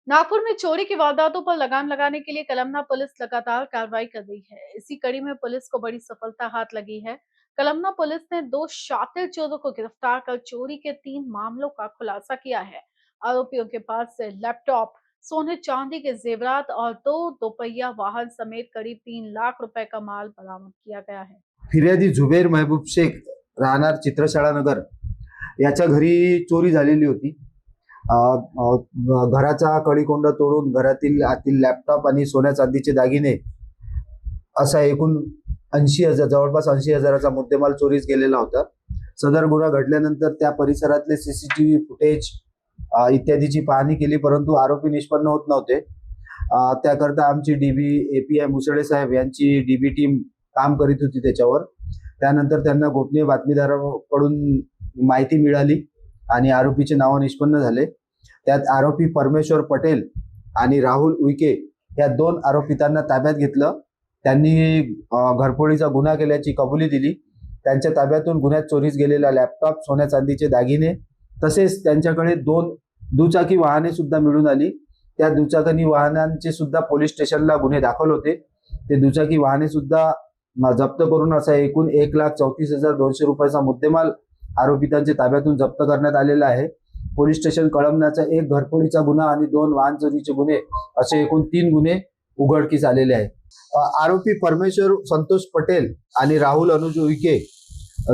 नागपुर में चोरी की वारदातों पर लगाम लगाने के लिए कलमना पुलिस लगातार कार्रवाई कर रही है। इसी कड़ी में पुलिस को बड़ी सफलता हाथ लगी है। कलमना पुलिस ने 2 शातिर चोरों को गिरफ्तार कर चोरी के 3 मामलों का खुलासा किया है। आरोपियों के पास से लैपटॉप, सोने चांदी के जेवरात और 2 दोपहिया वाहन समेत करीब 3 लाख रुपए का माल बरामद किया गया है। फिर्यादी जुबेर महबूब शेख राहणार चित्रशाळा नगर याच्या घरी चोरी झालेली होती। घराचा कळीकोंडा तोडून घरातील आतील लॅपटॉप आणि सोन्या चांदीचे दागिने असा एकूण 80,000 जवळपास 80,000चा मुद्देमाल चोरीस गेलेला होता। सदर गुन्हा घडल्यानंतर त्या परिसरातले सीसीटीव्ही फुटेज इत्यादीची पाहणी केली, परंतु आरोपी निष्पन्न होत नव्हते। त्याकरता आमची डीबी एपीआय मुसळे साहेब यांची डीबी टीम काम करीत होती त्याच्यावर। त्यानंतर त्यांना गोपनीय बातमीदाराकडून माहिती मिळाली आणि आरोपीचे नाव निष्पन्न झाले। त्यात आरोपी परमेश्वर पटेल आणि राहुल उईके या 2 आरोपितांना ताब्यात घेतलं। त्यांनी घरफोडीचा गुन्हा केल्याची कबुली दिली। त्यांच्या ताब्यातून गुन्ह्यात चोरीस गेलेला लॅपटॉप, सोन्या चांदीचे दागिने तसेच त्यांच्याकडे 2 दुचाकी वाहने सुद्धा मिळून आली। त्या दुचाकी वाहनांचे सुद्धा पोलीस स्टेशनला गुन्हे दाखल होते। ते दुचाकी वाहने सुद्धा जप्त करून असा एकूण 1,34,200 रुपयाचा मुद्देमाल आरोपितांच्या ताब्यातून जप्त करण्यात आलेला आहे। पोलीस स्टेशन कळमनाचा 1 घरफोडीचा गुन्हा आणि 2 वाहन चोरीचे गुन्हे असे एकूण 3 गुन्हे उघडकीस आलेले आहेत। आरोपी परमेश्वर संतोष पटेल आणि राहुल अनुज उईके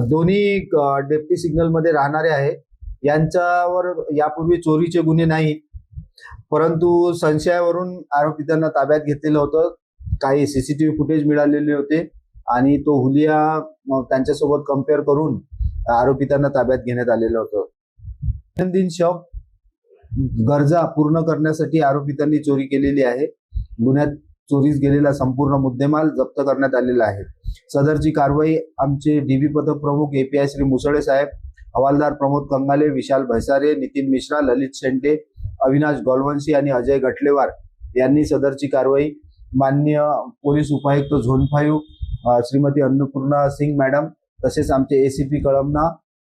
दोन्ही डेप्टी सिग्नल मध्ये राहणारे आहे। यांच्यावर यापूर्वी चोरीचे गुन्हे नाहीत, परंतु संशयावरून आरोपितांना ताब्यात घेतलेलं होतं। काही सीसीटीव्ही फुटेज मिळालेले होते आणि तो हुलिया त्यांच्यासोबत कंपेअर करून आरोपितांना ताब्यात घेण्यात आलेलं होतं। दैनंदिन शव गरजा पूर्ण करण्यासाठी आरोपितांनी चोरी केलेली आहे। गुन्ह्यात चोरीस गेलेला संपूर्ण मुद्देमाल जप्त करण्यात आलेला आहे। सदरची कारवाई आमचे डीबी पथक प्रमुख एपीआय श्री मुसळे साहेब, हवालदार प्रमोद कंगाले, विशाल भैसारे, नितीन मिश्रा, ललित शेंटे, अविनाश गोलवंशी आणि अजय गटलेवार यांनी सदरची कारवाई माननीय पोलीस उपायुक्त झोन 5 श्रीमती अन्नपूर्णा सिंग मॅडम तसेच आमचे एसीपी कळमना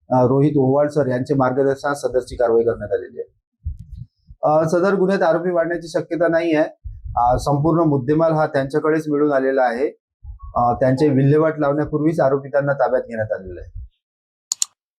रोहित ओवाळ सर यांचे मार्गदर्शनात सदरची कारवाई करण्यात आलेली आहे। सदर गुन्ह्यात आरोपी वाढण्याची शक्यता नाही आहे। संपूर्ण मुद्देमाल हा त्यांच्याकडेच मिळून आलेला आहे। त्यांचे विल्हेवाट लावण्यापूर्वीच आरोपितांना ताब्यात घेण्यात आलेलं आहे।